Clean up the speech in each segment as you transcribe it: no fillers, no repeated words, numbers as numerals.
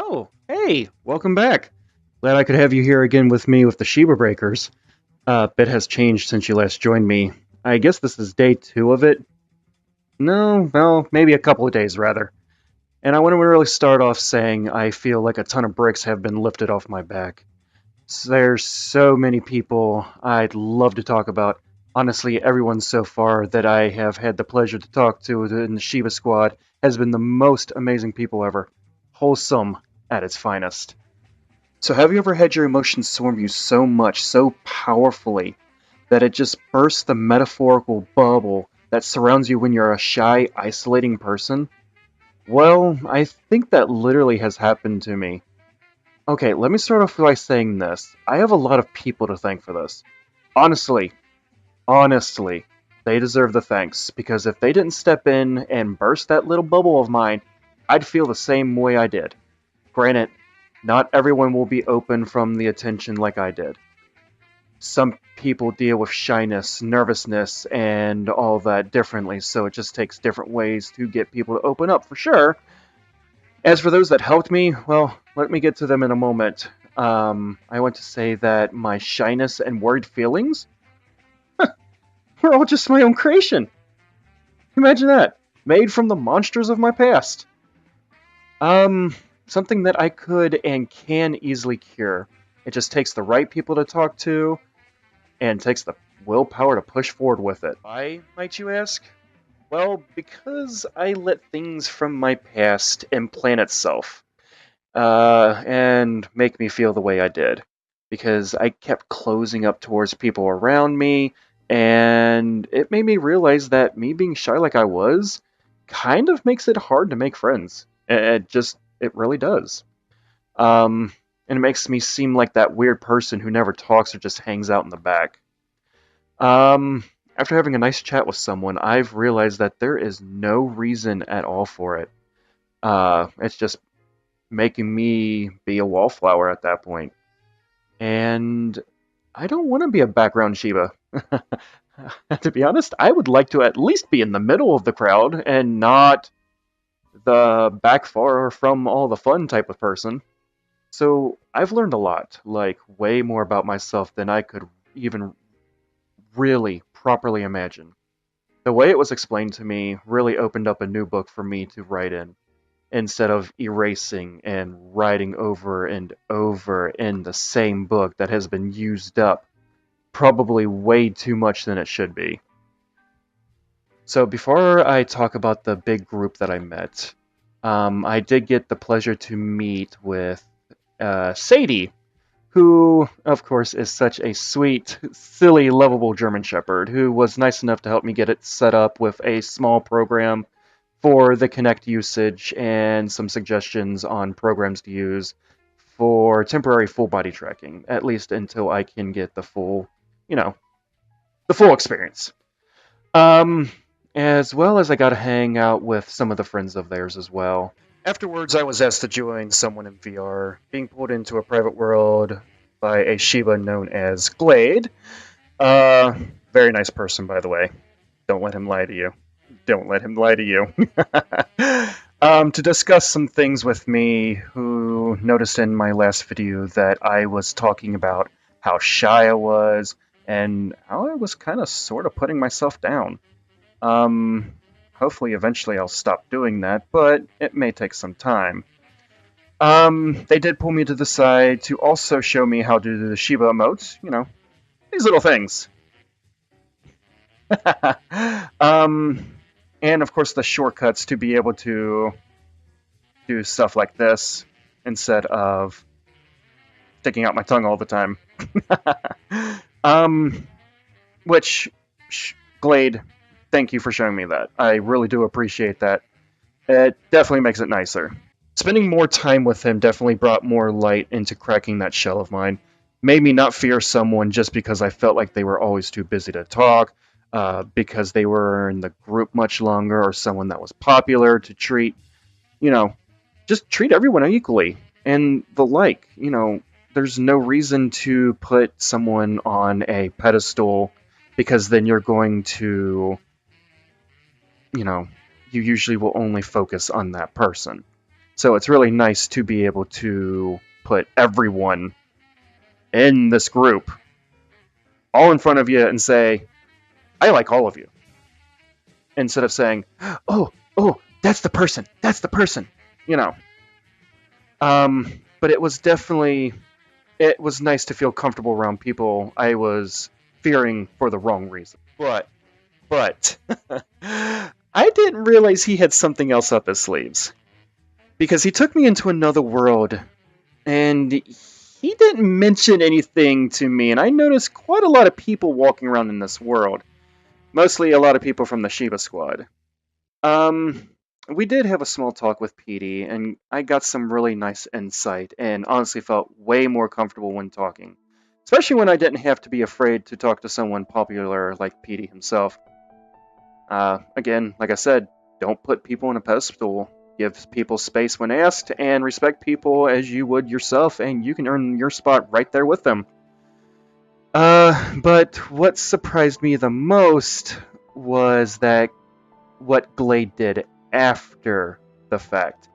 Oh, hey, welcome back. Glad I could have you here again with me with the Shiba-Breakers. Bit has changed since you last joined me. I guess this is day 2 of it. No, well, maybe a couple of days rather. And I want to really start off saying I feel like a ton of bricks have been lifted off my back. There's so many people I'd love to talk about. Honestly, everyone so far that I have had the pleasure to talk to in the Shiba-Squad has been the most amazing people ever. Wholesome at its finest. So have you ever had your emotions swarm you so much, so powerfully, that it just bursts the metaphorical bubble that surrounds you when you're a shy, isolating person? Well, I think that literally has happened to me. Okay, let me start off by saying this. I have a lot of people to thank for this. Honestly, they deserve the thanks, because if they didn't step in and burst that little bubble of mine, I'd feel the same way I did. Granted, not everyone will be open from the attention like I did. Some people deal with shyness, nervousness, and all that differently, so it just takes different ways to get people to open up, for sure. As for those that helped me, well, let me get to them in a moment. I want to say that my shyness and worried feelings were all just my own creation. Imagine that. Made from the monsters of my past. Something that I could and can easily cure. It just takes the right people to talk to, and takes the willpower to push forward with it. Why, might you ask? Well, because I let things from my past implant itself, and make me feel the way I did. Because I kept closing up towards people around me, and it made me realize that me being shy like I was, kind of makes it hard to make friends. It really does. And it makes me seem like that weird person who never talks or just hangs out in the back. After having a nice chat with someone, I've realized that there is no reason at all for it. It's just making me be a wallflower at that point. And I don't want to be a background Shiba. To be honest, I would like to at least be in the middle of the crowd and not the back far from all the fun type of person. So I've learned a lot, like way more about myself than I could even really properly imagine. The way it was explained to me really opened up a new book for me to write in, instead of erasing and writing over and over in the same book that has been used up probably way too much than it should be. So before I talk about the big group that I met, I did get the pleasure to meet with Sadie, who, of course, is such a sweet, silly, lovable German Shepherd, who was nice enough to help me get it set up with a small program for the Connect usage and some suggestions on programs to use for temporary full body tracking, at least until I can get the full, the full experience. As well as I got to hang out with some of the friends of theirs as well. Afterwards, I was asked to join someone in VR, being pulled into a private world by a Shiba known as Glade. Very nice person, by the way. Don't let him lie to you. Don't let him lie to you. To discuss some things with me, who noticed in my last video that I was talking about how shy I was, and how I was kind of sort of putting myself down. Hopefully eventually I'll stop doing that, but it may take some time. They did pull me to the side to also show me how to do the Shiba emotes, these little things. And of course the shortcuts to be able to do stuff like this instead of sticking out my tongue all the time. Which, Glade, thank you for showing me that. I really do appreciate that. It definitely makes it nicer. Spending more time with him definitely brought more light into cracking that shell of mine. Made me not fear someone just because I felt like they were always too busy to talk, because they were in the group much longer, or someone that was popular to treat, just treat everyone equally, and the like. There's no reason to put someone on a pedestal, because then you're going to, you usually will only focus on that person. So it's really nice to be able to put everyone in this group all in front of you and say, I like all of you. Instead of saying, oh, that's the person, you know. But it was nice to feel comfortable around people I was fearing for the wrong reason. But I didn't realize he had something else up his sleeves. Because he took me into another world, and he didn't mention anything to me, and I noticed quite a lot of people walking around in this world. Mostly a lot of people from the Shiba-Squad. We did have a small talk with Petey, and I got some really nice insight, and honestly felt way more comfortable when talking. Especially when I didn't have to be afraid to talk to someone popular like Petey himself. Again, like I said, don't put people on a pedestal. Give people space when asked, and respect people as you would yourself, and you can earn your spot right there with them. But what surprised me the most was that what Glade did after the fact.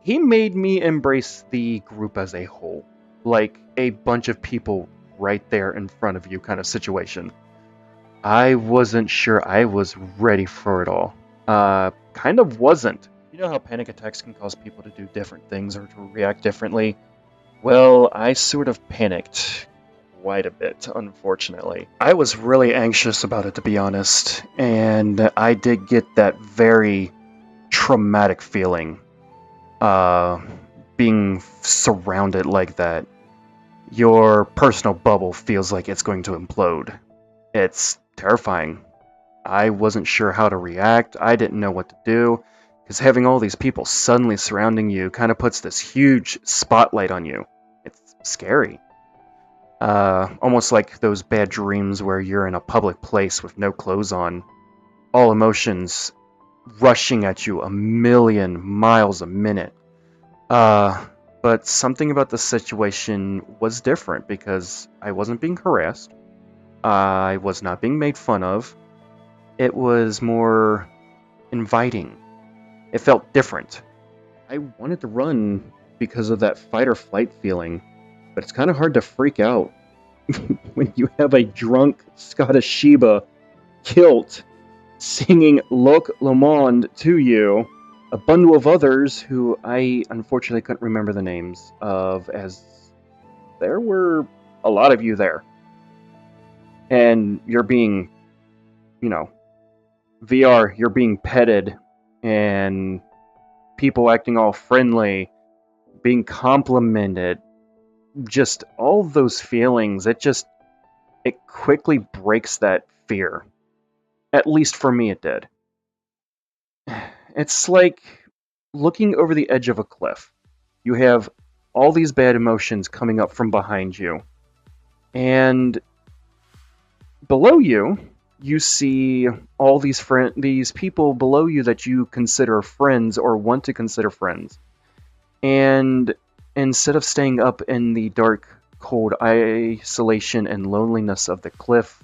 He made me embrace the group as a whole, like a bunch of people right there in front of you kind of situation. I wasn't sure I was ready for it all. Kind of wasn't. You know how panic attacks can cause people to do different things or to react differently? Well, I sort of panicked quite a bit, unfortunately. I was really anxious about it, to be honest, and I did get that very traumatic feeling, being surrounded like that. Your personal bubble feels like it's going to implode. It's terrifying. I wasn't sure how to react. I didn't know what to do, because having all these people suddenly surrounding you kind of puts this huge spotlight on you. It's scary. Almost like those bad dreams where you're in a public place with no clothes on. All emotions rushing at you a million miles a minute. But something about the situation was different because I wasn't being harassed. I was not being made fun of. It was more inviting. It felt different. I wanted to run because of that fight or flight feeling, but it's kind of hard to freak out when you have a drunk Scottish Shiba kilt singing Loch Lomond to you, a bundle of others who I unfortunately couldn't remember the names of, as there were a lot of you there. And you're being, VR, you're being petted, and people acting all friendly, being complimented, just all those feelings, it quickly breaks that fear. At least for me it did. It's like looking over the edge of a cliff. You have all these bad emotions coming up from behind you, and below you, you see all these people below you that you consider friends or want to consider friends. And instead of staying up in the dark, cold isolation and loneliness of the cliff,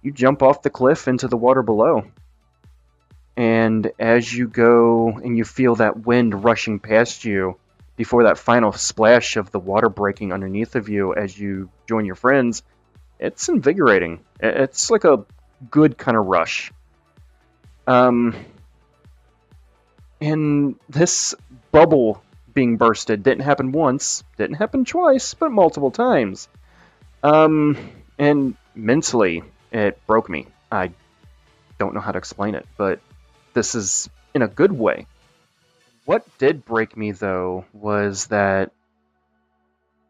you jump off the cliff into the water below. And as you go and you feel that wind rushing past you before that final splash of the water breaking underneath of you as you join your friends, it's invigorating. It's like a good kind of rush. And this bubble being bursted didn't happen once, didn't happen twice, but multiple times. And mentally, it broke me. I don't know how to explain it, but this is in a good way. What did break me, though, was that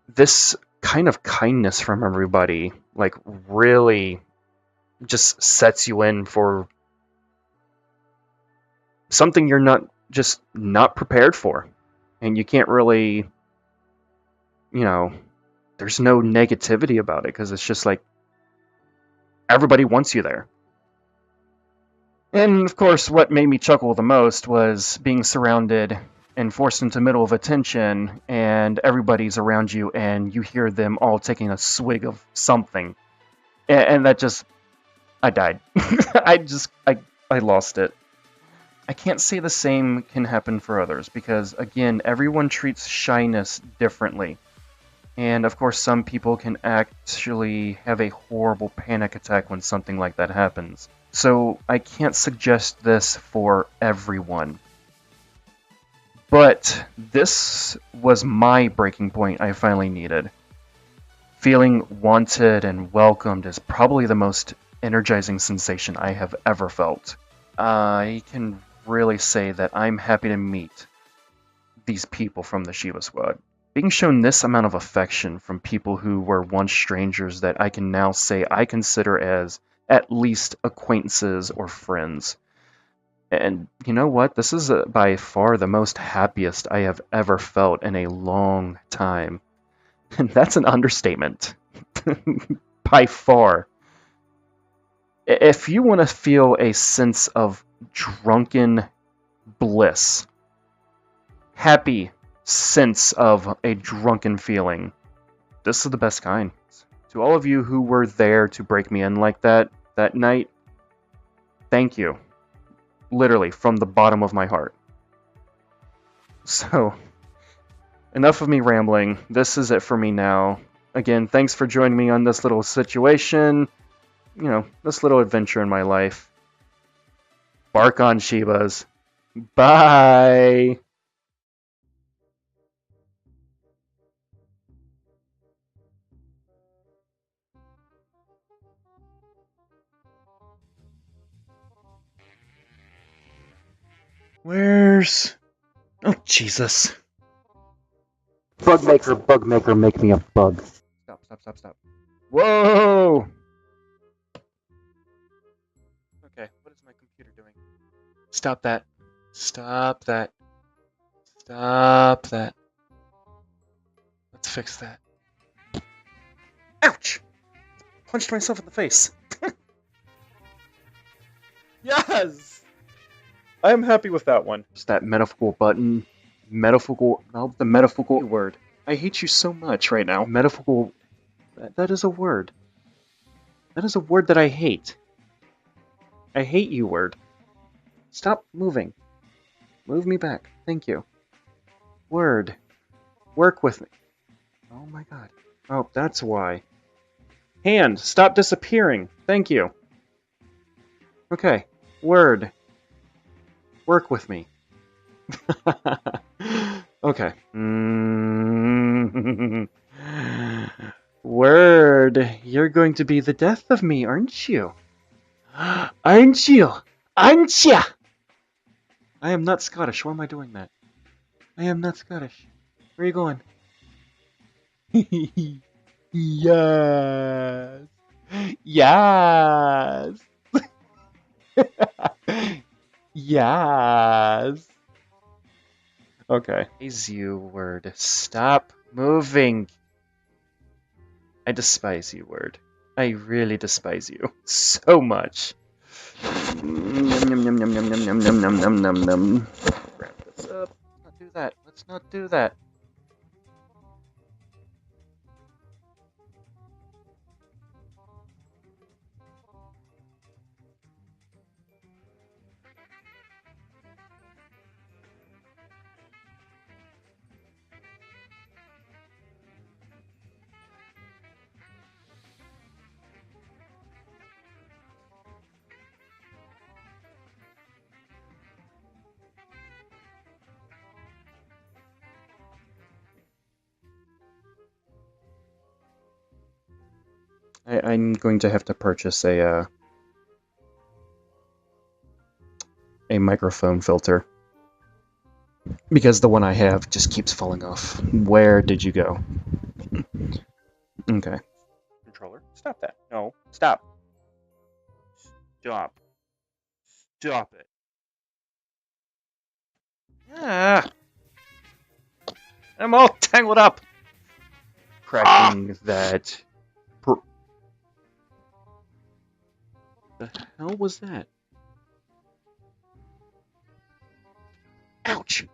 this kind of kindness from everybody, like, really just sets you in for something you're not prepared for. And you can't really, there's no negativity about it, because it's just like everybody wants you there. And of course, what made me chuckle the most was being surrounded and forced into the middle of attention, and everybody's around you, and you hear them all taking a swig of something. And that just, I died. I lost it. I can't say the same can happen for others because, again, everyone treats shyness differently. And of course, some people can actually have a horrible panic attack when something like that happens. So I can't suggest this for everyone. But this was my breaking point I finally needed. Feeling wanted and welcomed is probably the most energizing sensation I have ever felt. I can really say that I'm happy to meet these people from the Shiba-Squad. Being shown this amount of affection from people who were once strangers that I can now say I consider as at least acquaintances or friends. And you know what? This is by far the most happiest I have ever felt in a long time. And that's an understatement. By far. If you want to feel a sense of drunken bliss, happy sense of a drunken feeling, this is the best kind. To all of you who were there to break me in like that night, thank you. Literally, from the bottom of my heart. So, enough of me rambling. This is it for me now. Again, thanks for joining me on this little situation. You know, this little adventure in my life. Bark on Shibas. Bye! Where's... Oh, Jesus. Bug maker, make me a bug. Stop. Whoa! Okay, what is my computer doing? Stop that. Stop that. Stop that. Let's fix that. Ouch! Punched myself in the face. Yes! I am happy with that one. Just that metaphysical button. The metaphysical word. I hate you so much right now. Metaphysical. That is a word. That is a word that I hate. I hate you, word. Stop moving. Move me back. Thank you. Word. Work with me. Oh my god. Oh, that's why. Hand, stop disappearing. Thank you. Okay. Word. Work with me. Okay. Word. You're going to be the death of me, aren't you? Aren't you? Aren't ya? I am not Scottish. Why am I doing that? I am not Scottish. Where are you going? Yes. Yes. Yes. Okay. Is you, word. Stop moving. I despise you, word. I really despise you so much. Yum, yum, yum, yum, yum, yum, yum, yum, yum, yum, yum. Wrap this up. Let's not do that. Let's not do that. I'm going to have to purchase a microphone filter because the one I have just keeps falling off. Where did you go? Okay. Controller, stop that. No, stop. Stop. Stop it. Ah! I'm all tangled up. Cracking that. The hell was that? Ouch!